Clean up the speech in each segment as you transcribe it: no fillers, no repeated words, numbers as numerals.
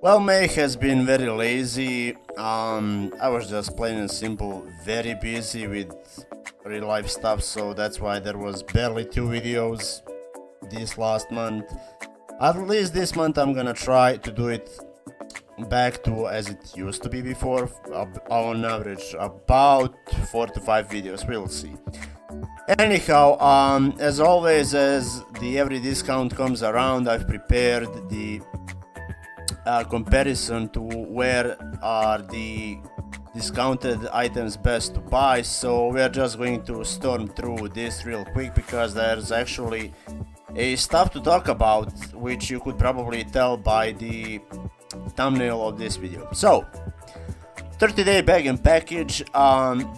Well, May has been very lazy. I was just plain and simple very busy with real life stuff, so that's why there was barely 2 videos this last month. At least this month I'm gonna try to do it back to as it used to be before, on average about 4 to 5 videos, we'll see. Anyhow, as always, as the every discount comes around, I've prepared the comparison to where are the discounted items best to buy. So we're just going to storm through this real quick because there's actually a stuff to talk about, which you could probably tell by the thumbnail of this video. So 30-day bag and package,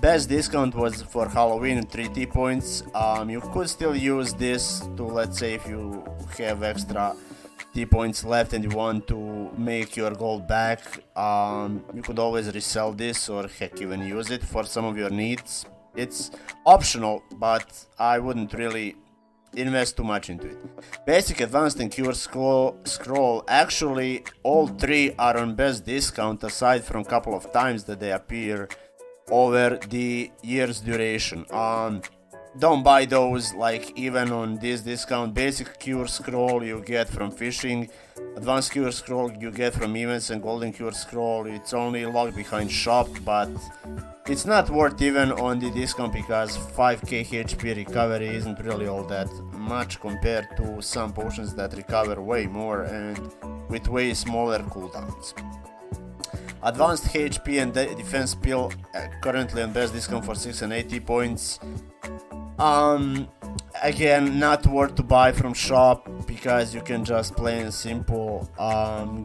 best discount was for Halloween, 3 T points. You could still use this to, let's say, if you have extra T points left and you want to make your gold back, you could always resell this or heck even use it for some of your needs. It's optional, but I wouldn't really invest too much into it. Basic, advanced and cure scroll, actually all three are on best discount aside from a couple of times that they appear over the year's duration. Don't buy those, like, even on this discount. Basic cure scroll you get from fishing, advanced cure scroll you get from events, and golden cure scroll it's only locked behind shop, but it's not worth even on the discount because 5k HP recovery isn't really all that much compared to some potions that recover way more and with way smaller cooldowns. Advanced HP and defense pill currently on best discount for 6 and 80 points. Again, not worth to buy from shop because you can just plain and simple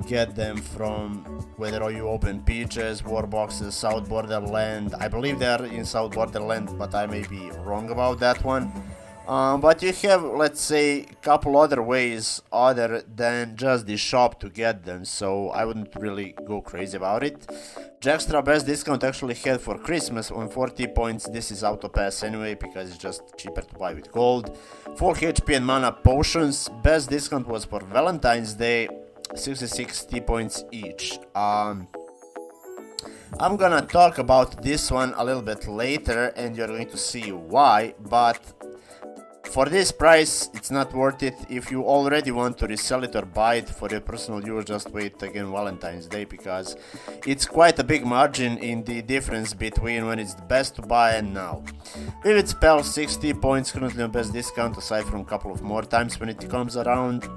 get them from whether you open Peaches, War Boxes, South Borderland. I believe they are in South Borderland, but I may be wrong about that one. But you have, let's say, a couple other ways other than just the shop to get them, so I wouldn't really go crazy about it. Jackstra best discount actually had for Christmas on 40 points. This is auto pass anyway because it's just cheaper to buy with gold. Full HP and mana potions, best discount was for Valentine's Day, 66 T points each. I'm gonna talk about this one a little bit later and you're going to see why, but for this price, it's not worth it. If you already want to resell it or buy it for your personal use, just wait again Valentine's Day because it's quite a big margin in the difference between when it's the best to buy and now. Vivid Spell, 60 points currently on best discount aside from a couple of more times when it comes around.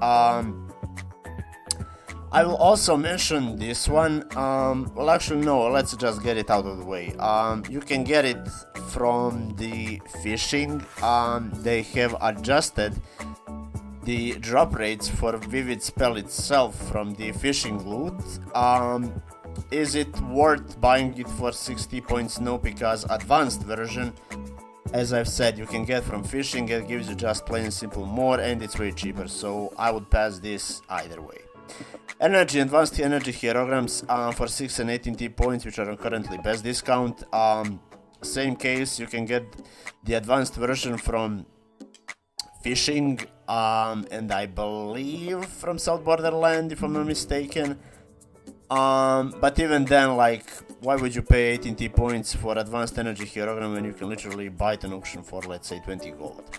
I will also mention this one. Well, actually, no, let's just get it out of the way. You can get it from the fishing. They have adjusted the drop rates for Vivid Spell itself from the fishing loot. Is it worth buying it for 60 points? No, because advanced version, as I've said, you can get from fishing. It gives you just plain and simple more and it's way cheaper, so I would pass this either way. Energy, advanced energy hierograms for 6 and 18 T points, which are currently best discount. Same case, you can get the advanced version from fishing and I believe from South Borderland, if I'm not mistaken. But even then, like, why would you pay 18 T points for advanced energy hierogram when you can literally buy it on auction for, let's say, 20 gold?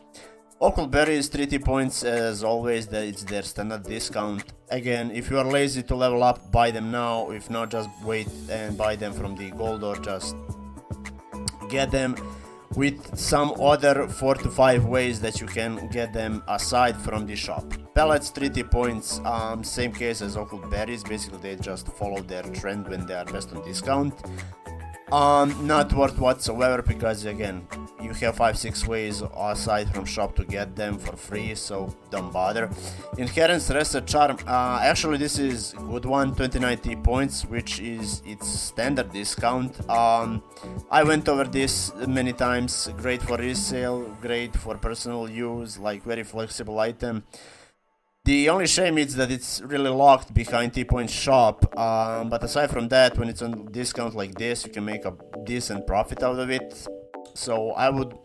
Occult berries, 3 T points, as always, it's their standard discount. Again, if you are lazy to level up, buy them now. If not, just wait and buy them from the gold or just get them with some other 4 to 5 ways that you can get them aside from the shop. Pellets, 3 T points, same case as occult berries, basically they just follow their trend when they are best on discount. Not worth whatsoever because again, you have 5-6 ways aside from shop to get them for free, so don't bother. Inherent Reset Charm, actually this is good one, 29 T points, which is its standard discount. I went over this many times, great for resale, great for personal use, like very flexible item. The only shame is that it's really locked behind T-Point shop, but aside from that, when it's on discount like this, you can make a decent profit out of it. So I would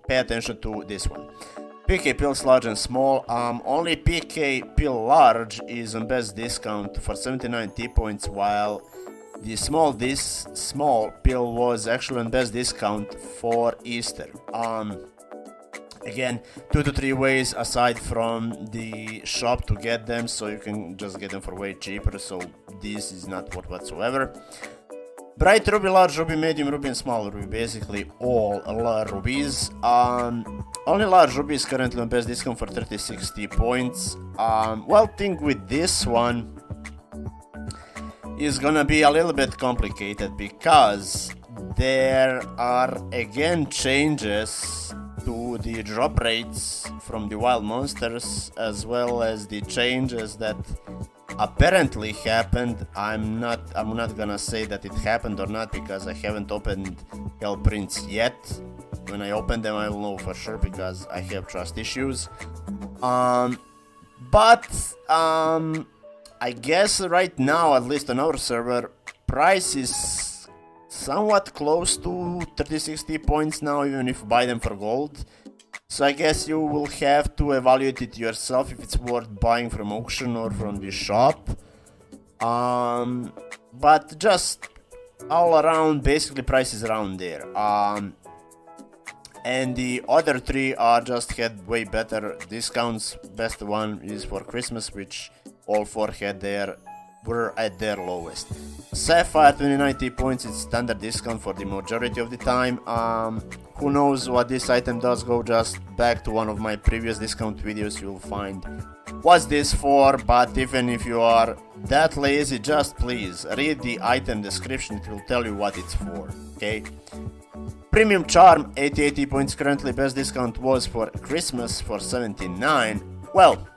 pay attention to this one. PK pills large and small. Only PK pill large is on best discount for 79 T points, while the small pill was actually on best discount for Easter. Again, 2 to 3 ways aside from the shop to get them, so you can just get them for way cheaper. So this is not worth whatsoever. Bright ruby, large ruby, medium ruby, and small ruby, basically all rubies. Only large ruby is currently on best discount for 36 T points. Well, thing with this one is gonna be a little bit complicated because there are again changes to the drop rates from the wild monsters, as well as the changes that apparently happened. I'm not gonna say that it happened or not because I haven't opened Hell Prints yet. When I open them I will know for sure because I have trust issues. I guess right now, at least on our server, price is somewhat close to 36 T points now, even if you buy them for gold. So I guess you will have to evaluate it yourself if it's worth buying from auction or from the shop. But just all around, basically price is around there. And the other three are just had way better discounts. Best one is for Christmas, which all four were at their lowest. Sapphire 29 T points is standard discount for the majority of the time. Who knows what this item does? Go just back to one of my previous discount videos, you'll find what's this for. But even if you are that lazy, just please read the item description, it will tell you what it's for, okay? Premium Charm 88 T points, currently best discount was for Christmas for 79. Well,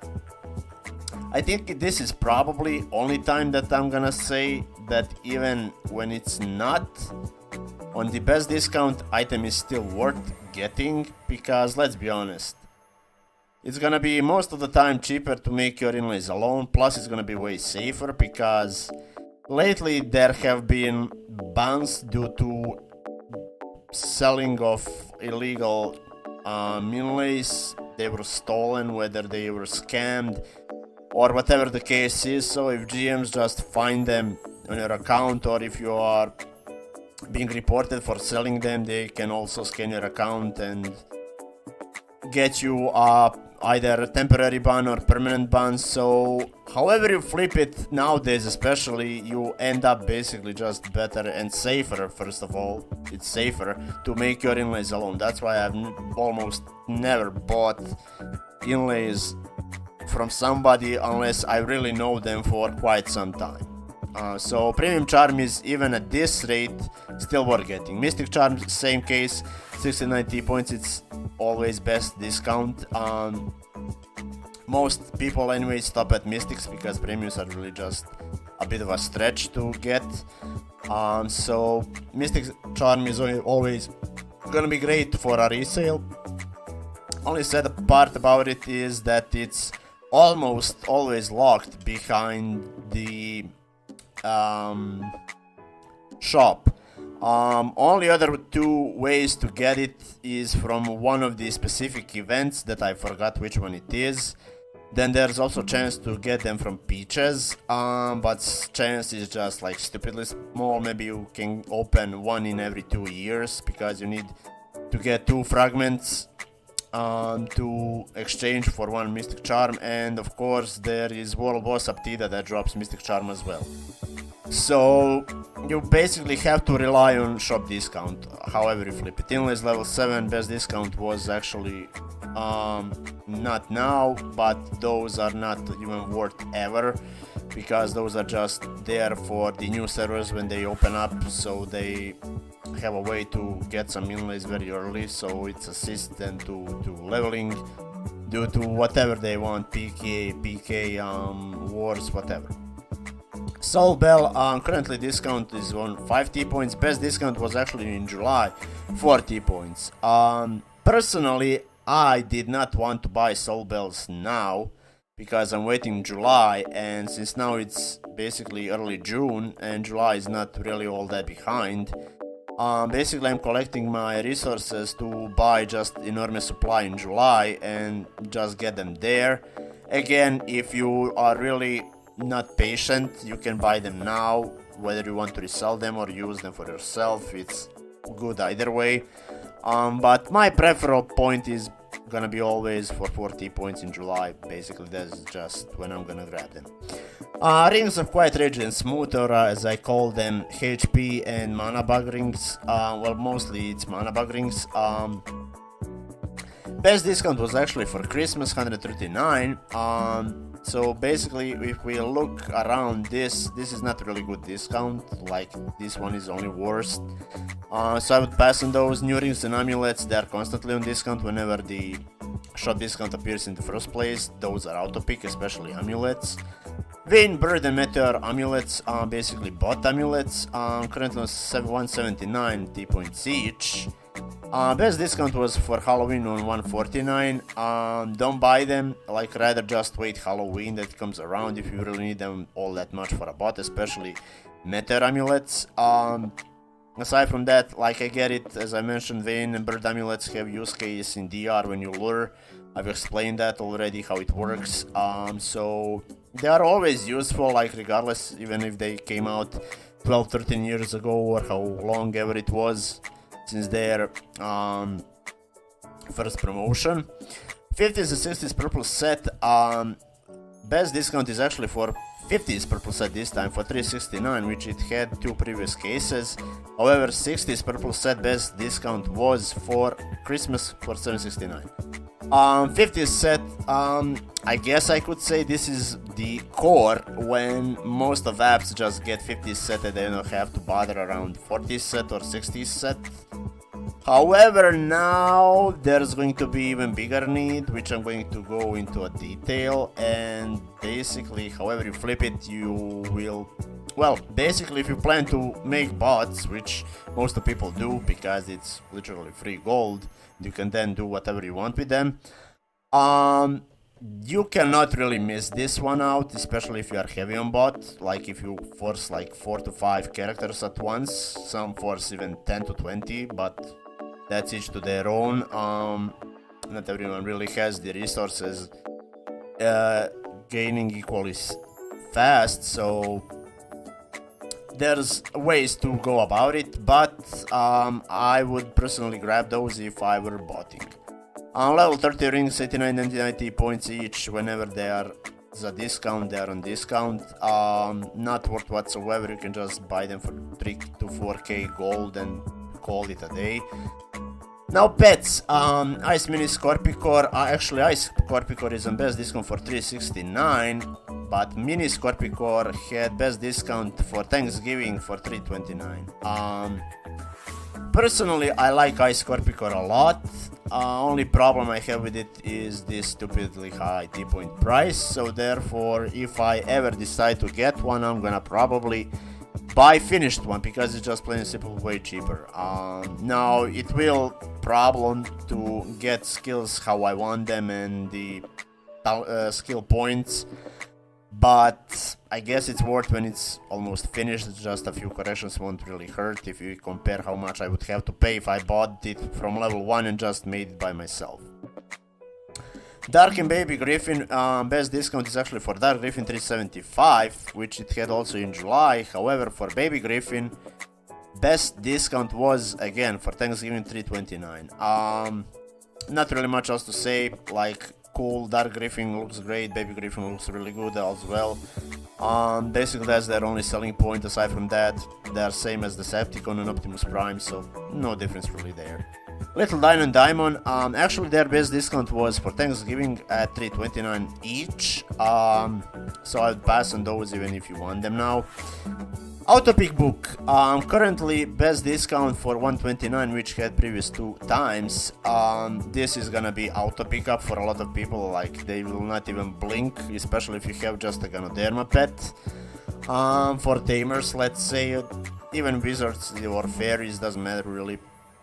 I think this is probably only time that I'm gonna say that even when it's not on the best discount, item is still worth getting, because let's be honest, it's gonna be most of the time cheaper to make your inlays alone, plus it's gonna be way safer because lately there have been bans due to selling of illegal inlays. They were stolen, whether they were scammed or whatever the case is. So if GMs just find them on your account, or if you are being reported for selling them, they can also scan your account and get you either a temporary ban or permanent ban. So however you flip it nowadays, especially, you end up basically just better and safer. First of all, it's safer to make your inlays alone. That's why I've almost never bought inlays from somebody unless I really know them for quite some time. So Premium Charm is, even at this rate, still worth getting. Mystic Charm, same case, 69 T points, it's always best discount. Most people anyway stop at Mystics because Premiums are really just a bit of a stretch to get. So Mystic Charm is always gonna be great for a resale. Only sad part about it is that it's almost always locked behind the shop. Only other two ways to get it is from one of the specific events that I forgot which one it is. Then there's also chance to get them from Peaches, but chance is just like stupidly small. Maybe you can open one in every 2 years because you need to get 2 fragments to exchange for 1 Mystic Charm, and of course there is World Boss Aptida that drops Mystic Charm as well. So you basically have to rely on shop discount, however you flip it. Inlay's level 7 best discount was actually not now, but those are not even worth ever, because those are just there for the new servers when they open up, so they have a way to get some inlays very early, so it's assistant to leveling due to whatever they want, PK, wars, whatever. Soul Bell, currently discount is on 5 T points, best discount was actually in July, 4 T points. Personally, I did not want to buy Soul Bells now, because I'm waiting July, and since now it's basically early June, and July is not really all that behind, Basically, I'm collecting my resources to buy just enormous supply in July and just get them there. Again, if you are really not patient, you can buy them now, whether you want to resell them or use them for yourself. It's good either way. But my preferable point is gonna be always for 40 points in July. Basically, that's just when I'm gonna grab them. Rings of Quiet Rage and Smooth, or as I call them, HP and Mana Bug Rings. Well, mostly it's Mana Bug Rings. Best discount was actually for Christmas, 139. So basically, if we look around this is not really good discount. Like, this one is only worst. So I would pass on those. New rings and amulets, they are constantly on discount whenever the shop discount appears in the first place. Those are auto pick, especially amulets. Vein, Bird and Meteor amulets, basically bot amulets, currently on 179 T points each. Best discount was for Halloween on 149. Don't buy them, like, rather just wait Halloween that comes around if you really need them all that much for a bot, especially Meteor amulets. Aside from that, like, I get it, as I mentioned, Vein and Bird amulets have use case in DR when you lure. I've explained that already, how it works. So they are always useful, like, regardless, even if they came out 12-13 years ago or how long ever it was since their first promotion. 50s and 60s purple set, best discount is actually for 50s purple set this time for 369, which it had two previous cases. However, 60s purple set best discount was for Christmas for 769. 50th set, I guess I could say this is the core when most of apps just get 50th set and they don't have to bother around 40th set or 60th set. However, now there's going to be even bigger need, which I'm going to go into a detail, and basically, however you flip it, you will, well, basically if you plan to make bots, which most of people do because it's literally free gold, you can then do whatever you want with them. You cannot really miss this one out, especially if you are heavy on bot. Like, if you force like 4 to 5 characters at once, some force even 10 to 20, but that's each to their own. Not everyone really has the resources gaining equally fast, so there's ways to go about it, but I would personally grab those if I were botting. On level 30 rings, 89.90 points each. Whenever they are a discount, they are on discount. Not worth whatsoever. You can just buy them for 3 to 4k gold and call it a day. Now pets, Ice Mini Scorpicore. Actually, Ice Scorpicore is on best discount for 369, but Mini Scorpicore had best discount for Thanksgiving for 329. Personally, I like Ice Scorpicore a lot. Only problem I have with it is this stupidly high T-point price, so therefore, if I ever decide to get one, I'm gonna probably buy finished one, because it's just plain and simple way cheaper. Now, it will problem to get skills how I want them and the skill points, but I guess it's worth when it's almost finished. Just a few corrections won't really hurt if you compare how much I would have to pay if I bought it from level 1 and just made it by myself. Dark and Baby Griffin, best discount is actually for Dark Griffin 375, which it had also in July. However, for Baby Griffin, best discount was again for Thanksgiving 329. Not really much else to say. Like, cool, Dark Griffin looks great, Baby Griffin looks really good as well. Basically that's their only selling point. Aside from that, they are same as Decepticon and Optimus Prime, so no difference really there. Little Dino and Diamond, actually their best discount was for Thanksgiving at 329 each, so I'd pass on those even if you want them now. Autopick book, currently best discount for 129, which had previous 2 times. This is gonna be auto pickup for a lot of people, like they will not even blink, especially if you have just a Ganoderma pet. For tamers, let's say, even wizards or fairies, doesn't matter really,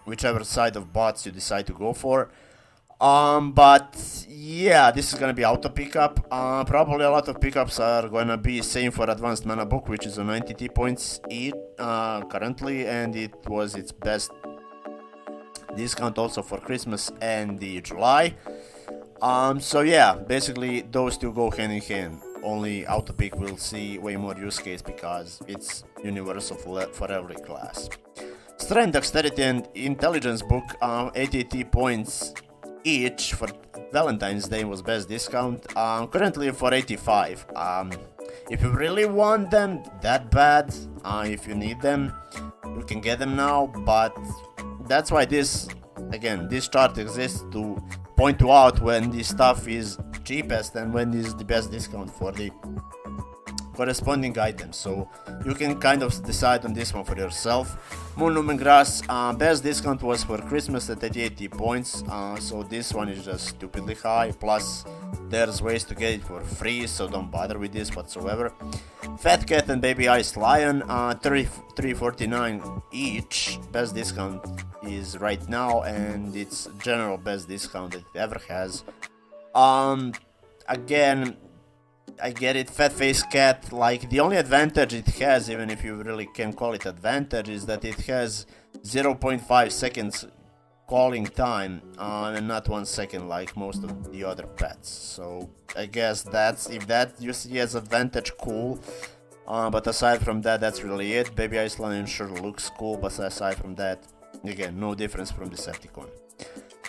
whichever side of bots you decide to go for. But yeah, this is gonna be auto pickup. Probably a lot of pickups are gonna be same for advanced mana book, which is on 90 T points each currently, and it was its best discount also for Christmas and the July. So yeah, basically those two go hand in hand. Only auto pick will see way more use case because it's universal for every class. Strength, Dexterity, and Intelligence book, 80 points each for Valentine's Day was best discount. Currently for 85. If you really want them that bad, if you need them, you can get them now. But that's why this chart exists to point you out when this stuff is cheapest and when is the best discount for the corresponding items, so you can kind of decide on this one for yourself. Moon Lumen Grass, best discount was for Christmas at 88 points, so this one is just stupidly high, plus there's ways to get it for free, so don't bother with this whatsoever. Fat Cat and Baby Iced Lion, 33.49 each. Best discount is right now, and it's general best discount that it ever has. Again, I get it, Fat Face Cat, like the only advantage it has, even if you really can call it advantage, is that it has 0.5 seconds calling time and not 1 second like most of the other pets. So I guess that's, if that you see as advantage, cool. But aside from that, that's really it. Baby Ice Lion sure looks cool, but aside from that, again, no difference from Decepticon.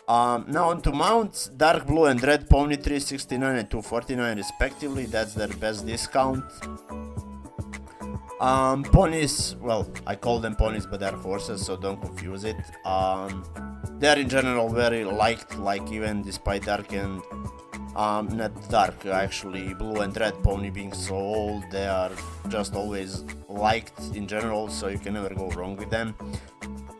Now on to mounts, Dark Blue and Red Pony, 369 and 249 respectively, that's their best discount. Ponies, well, I call them ponies, but they're horses, so don't confuse it. They're in general very liked, like even despite dark and, not dark, actually, Blue and Red Pony being so old, they are just always liked in general, so you can never go wrong with them.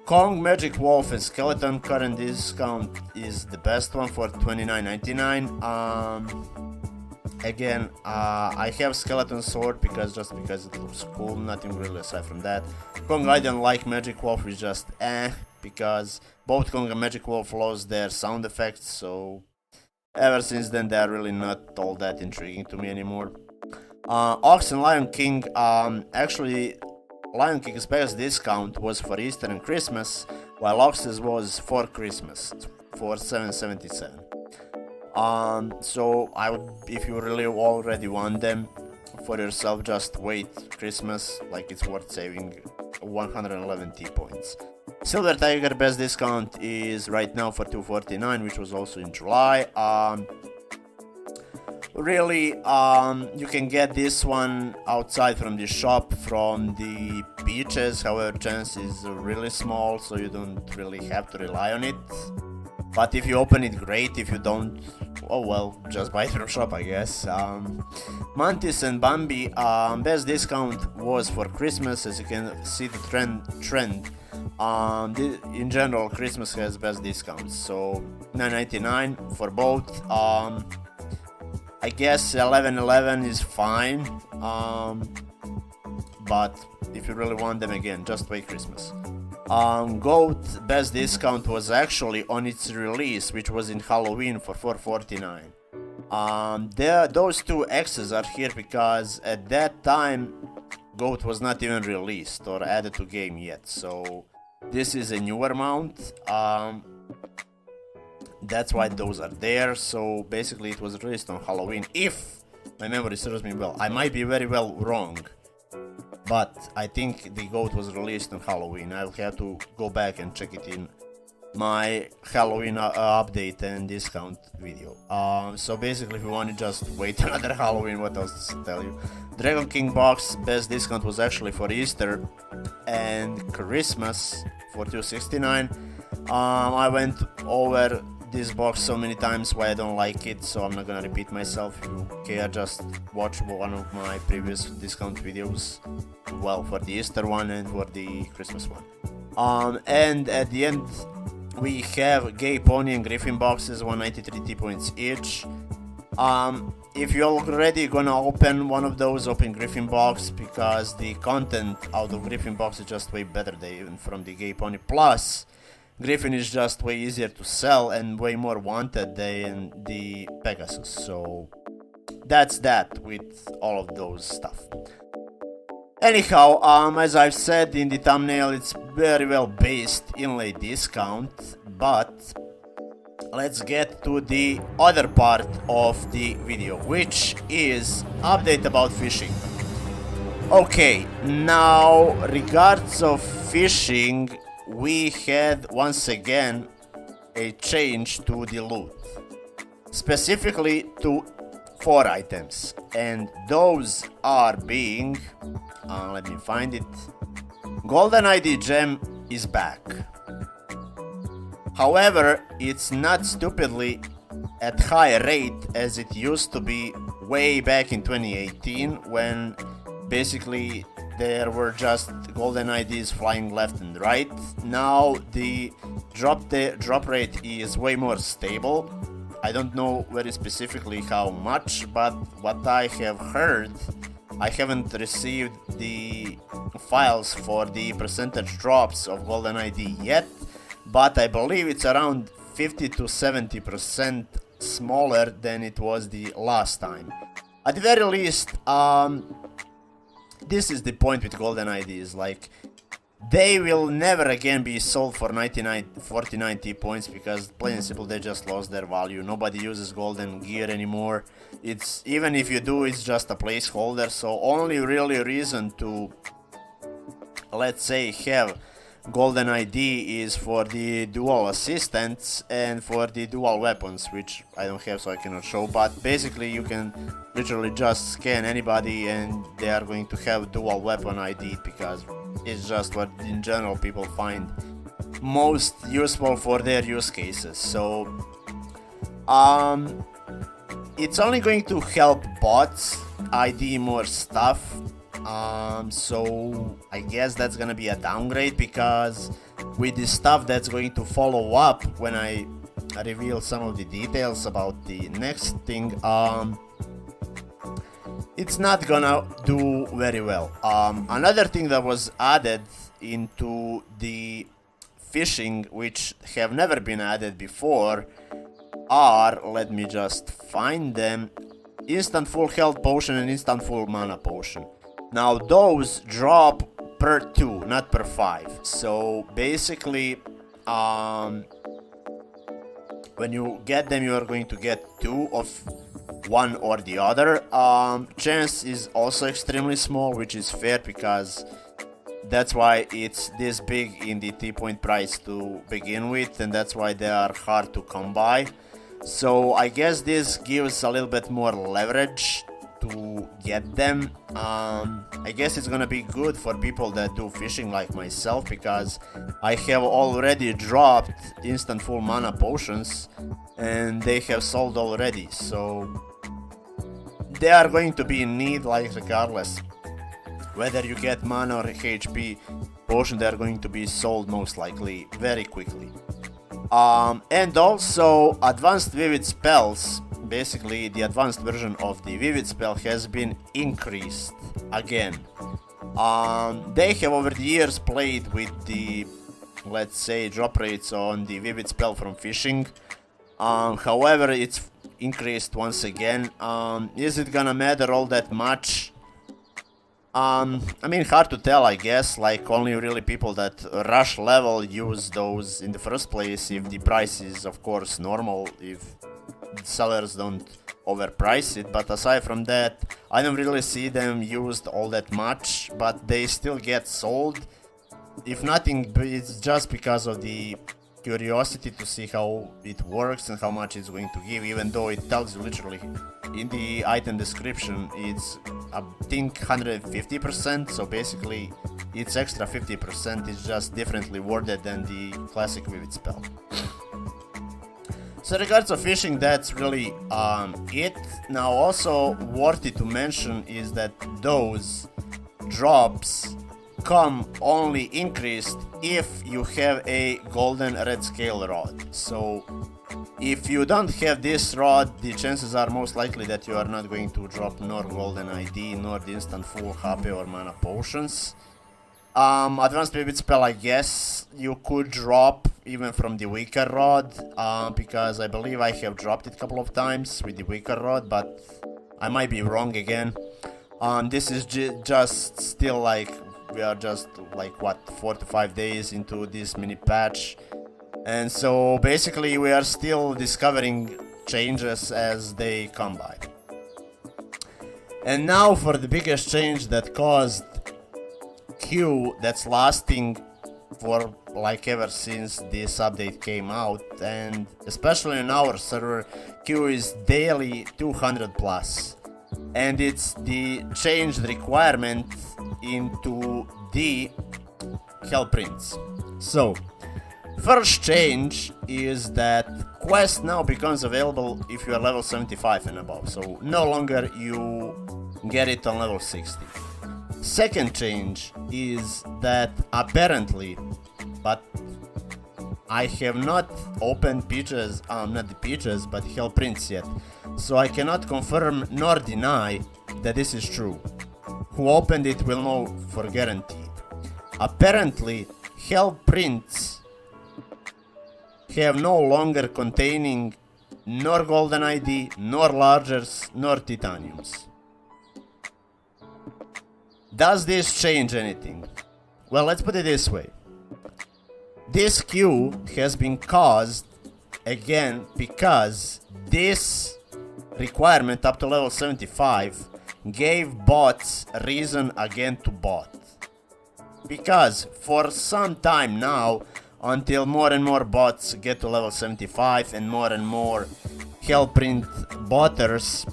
Kong, Magic Wolf, and Skeleton current discount is the best one for $29.99. Again, I have Skeleton Sword because it looks cool, nothing really aside from that. Kong, I don't like Magic Wolf, is just because both Kong and Magic Wolf lost their sound effects, so ever since then they are really not all that intriguing to me anymore. Ox and Lion King, actually Lion King's best discount was for Easter and Christmas, while Ox's was for Christmas for $7.77. So I would, if you really already want them for yourself, just wait Christmas, like it's worth saving 111 T points. Silver Tiger best discount is right now for $249, which was also in July. Really, you can get this one outside from the shop from the beaches, however chance is really small, so you don't really have to rely on it. But if you open it, great. If you don't, oh well, just buy it from shop, I guess. Mantis and Bambi, best discount was for Christmas, as you can see the trend. In general, Christmas has best discounts, so $9.99 for both. I guess 11.11 is fine, but if you really want them, again, just wait Christmas. Goat best discount was actually on its release, which was in Halloween for $4.49. Those two X's are here because at that time Goat was not even released or added to game yet, so this is a newer mount. That's why those are there. So basically it was released on Halloween, if my memory serves me well. I might be very well wrong, but I think the Goat was released on Halloween. I'll have to go back and check it in my Halloween update and discount video. So basically if you want to just wait another Halloween, what else to tell you. Dragon King box best discount was actually for Easter and Christmas for $2.69. I went over this box so many times why I don't like it, so I'm not gonna repeat myself. If you care, just watch one of my previous discount videos, well, for the Easter one and for the Christmas one. And at the end we have Gay Pony and Griffin boxes, 193 T points each. If you're already gonna open one of those, open Griffin box, because the content out of Griffin box is just way better than from the Gay Pony. Plus Griffin is just way easier to sell and way more wanted than the Pegasus. So that's that with all of those stuff. Anyhow, as I've said in the thumbnail, it's very well based Inlay discount, but let's get to the other part of the video, which is update about fishing. Okay, now regards of fishing, we had once again a change to the loot, specifically to 4 items, and those are being, let me find it, Golden ID gem is back. However, it's not stupidly at high rate as it used to be way back in 2018, when basically there were just golden IDs flying left and right. Now the drop rate is way more stable. I don't know very specifically how much, but what I have heard, I haven't received the files for the percentage drops of golden ID yet, but I believe it's around 50 to 70% smaller than it was the last time. At the very least, this is the point with golden IDs, like, they will never again be sold for 49 T points, because plain and simple they just lost their value. Nobody uses golden gear anymore. It's, even if you do, it's just a placeholder. So only really reason to, let's say, have golden ID is for the dual assistants and for the dual weapons, which I don't have, so I cannot show, but basically you can literally just scan anybody and they are going to have dual weapon ID, because it's just what in general people find most useful for their use cases. So it's only going to help bots ID more stuff. So I guess that's gonna be a downgrade, because with the stuff that's going to follow up when I reveal some of the details about the next thing, it's not gonna do very well. Another thing that was added into the fishing, which have never been added before, are, let me just find them, instant full health potion and instant full mana potion. Now those drop per 2, not per 5. So basically, when you get them, you are going to get 2 of one or the other. Chance is also extremely small, which is fair, because that's why it's this big in the T-point price to begin with, and that's why they are hard to come by. So I guess this gives a little bit more leverage to get them. I guess it's gonna be good for people that do fishing like myself, because I have already dropped instant full mana potions and they have sold already, so they are going to be in need, like, regardless whether you get mana or HP potion, they are going to be sold most likely very quickly. And also advanced vivid spells, basically the advanced version of the vivid spell has been increased again. They have over the years played with the, let's say, drop rates on the vivid spell from fishing. However, it's increased once again. Is it gonna matter all that much? I mean, hard to tell, I guess. Like, only really people that rush level use those in the first place, if the price is, of course, normal, if sellers don't overprice it. But aside from that, I don't really see them used all that much, but they still get sold. If nothing, it's just because of the curiosity to see how it works and how much it's going to give, even though it tells you literally in the item description it's, I think, 150%, so basically it's extra 50%, it's just differently worded than the classic vivid spell. So in regards to fishing, that's really it. Now also worthy to mention is that those drops come only increased if you have a golden red scale rod. So if you don't have this rod, the chances are most likely that you are not going to drop nor golden ID nor the instant full HP or mana potions. Advanced Pivot spell, I guess you could drop even from the weaker rod, because I believe I have dropped it a couple of times with the weaker rod, but I might be wrong again. This is just still like, we are just like what, 4 to 5 days into this mini patch, and so basically we are still discovering changes as they come by. And now for the biggest change that caused Q, that's lasting for like ever since this update came out, and especially on our server, Q is daily 200 plus, and it's the changed requirement into the hell prints. So first change is that quest now becomes available if you are level 75 and above, so no longer you get it on level 60. Second change is that apparently, but I have not opened Peaches, not the Peaches, but Hell Prince yet, so I cannot confirm nor deny that this is true. Who opened it will know for guaranteed. Apparently, Hell Prince have no longer containing nor golden ID, nor largers, nor titaniums. Does this change anything? Well, let's put it this way. This queue has been caused again because this requirement up to level 75 gave bots reason again to bot. Because for some time now, until more and more bots get to level 75 and more Hellprint botters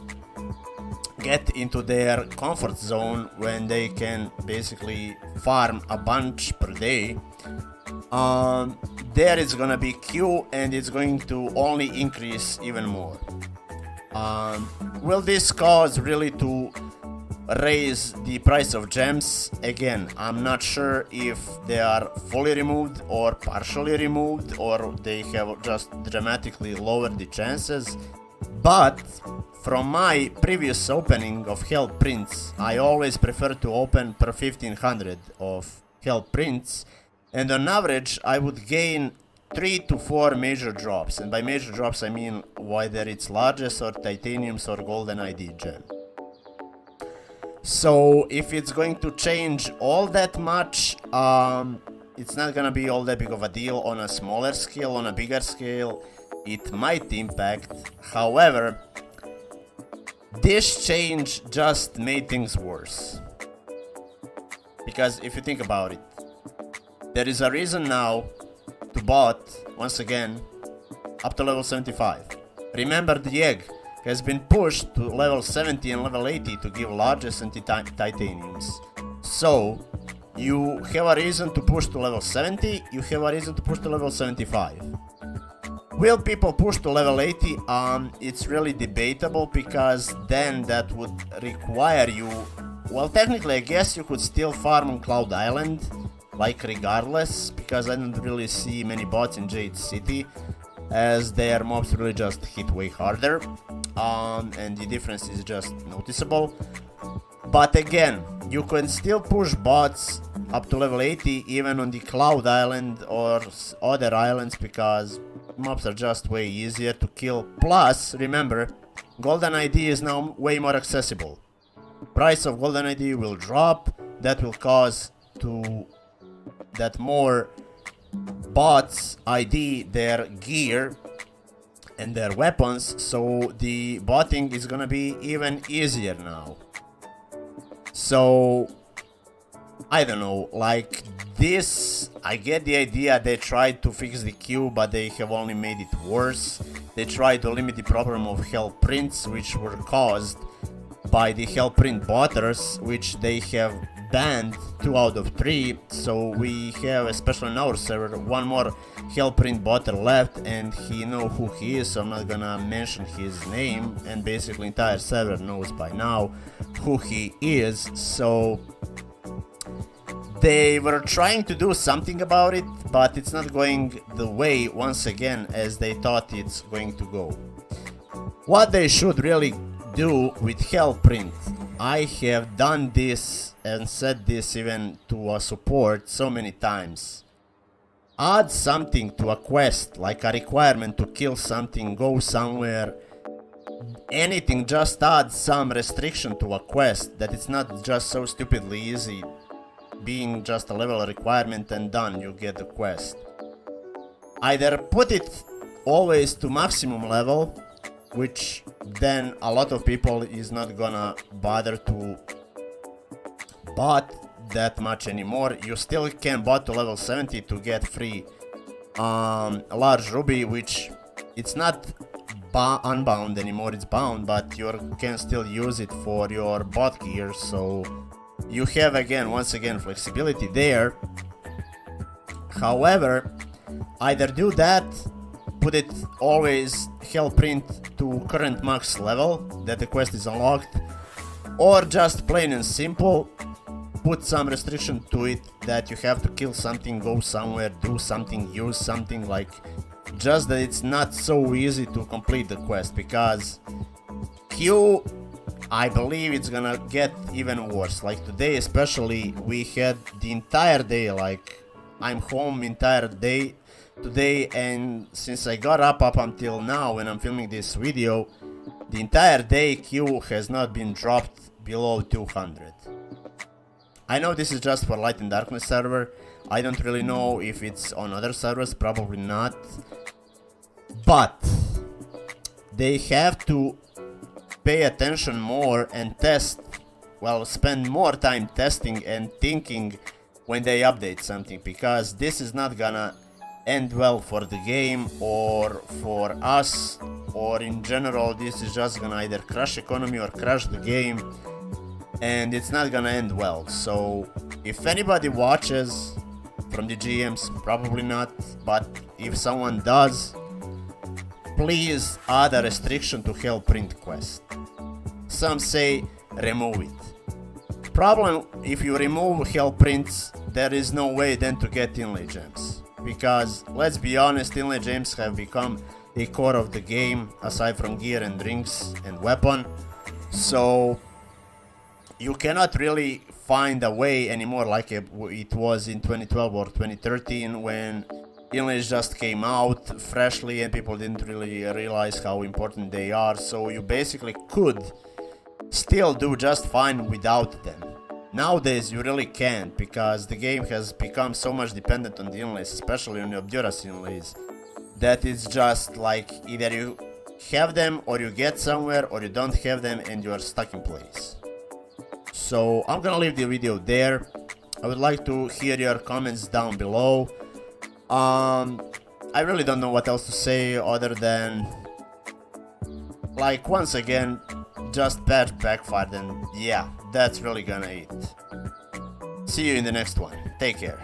get into their comfort zone when they can basically farm a bunch per day, there is gonna be queue and it's going to only increase even more. Will this cause really to raise the price of gems? Again, I'm not sure if they are fully removed or partially removed, or they have just dramatically lowered the chances, but from my previous opening of Hell Prints, I always prefer to open per 1500 of Hell Prints, and on average I would gain 3 to 4 major drops, and by major drops I mean whether it's largest or titaniums or golden ID gem. So if it's going to change all that much, it's not gonna be all that big of a deal. On a smaller scale, on a bigger scale, it might impact. However, this change just made things worse. Because if you think about it, there is a reason now to bot, once again, up to level 75. Remember, the egg has been pushed to level 70 and level 80 to give largest and titaniums. So, you have a reason to push to level 70, you have a reason to push to level 75. Will people push to level 80? It's really debatable, because then that would require you... Well, technically I guess you could still farm on Cloud Island, like regardless, because I don't really see many bots in Jade City, as their mobs really just hit way harder, and the difference is just noticeable. But again, you can still push bots up to level 80 even on the Cloud Island or other islands, because mobs are just way easier to kill. Plus, remember, Golden ID is now way more accessible. Price of Golden ID will drop, that will cause that more bots ID their gear and their weapons, so the botting is gonna be even easier now. So I don't know, like this, I get the idea. They tried to fix the queue, but they have only made it worse. They tried to limit the problem of hell prints, which were caused by the hell print botters, which they have banned 2 out of 3. So we have, especially on our server, one more hellprint botter left, and he know who he is, so I'm not gonna mention his name, and basically entire server knows by now who he is. So they were trying to do something about it, but it's not going the way, once again, as they thought it's going to go. What they should really do with hellprint I have done this and said this even to a support so many times. Add something to a quest, like a requirement to kill something, go somewhere, anything, just add some restriction to a quest, that it's not just so stupidly easy being just a level requirement and done, you get the quest. Either put it always to maximum level, which then a lot of people is not gonna bother to bot that much anymore. You still can bot to level 70 to get free large ruby, which it's not unbound anymore, it's bound, but you can still use it for your bot gear, so you have once again flexibility there. However, either do that, put it always hell print to current max level that the quest is unlocked, or just plain and simple put some restriction to it that you have to kill something, go somewhere, do something, use something, like just that it's not so easy to complete the quest, because Q, I believe it's gonna get even worse. Like today especially, we had the entire day, like I'm home entire day today, and since I got up until now when I'm filming this video, the entire day Q has not been dropped below 200. I know this is just for Light and Darkness server. I don't really know if it's on other servers, probably not. But they have to pay attention more and test, well, spend more time testing and thinking when they update something, because this is not gonna end well for the game or for us, or in general this is just gonna either crash economy or crash the game, and it's not gonna end well. So if anybody watches from the GMs, probably not, but if someone does, please add a restriction to Hell Print quest. Some say remove it. Problem, if you remove Hell Prints, there is no way then to get Inlay gems, because let's be honest, Inlay gems have become a core of the game aside from gear and drinks and weapon. So you cannot really find a way anymore like it was in 2012 or 2013 when Inlays just came out freshly and people didn't really realize how important they are. So you basically could still do just fine without them. Nowadays you really can't, because the game has become so much dependent on the inlays, especially on the Obduras inlays, that it's just like either you have them or you get somewhere, or you don't have them and you're stuck in place. So I'm gonna leave the video there. I would like to hear your comments down below. I really don't know what else to say other than, like, once again, just patch backfired, and yeah, that's really gonna it. See you in the next one. Take care.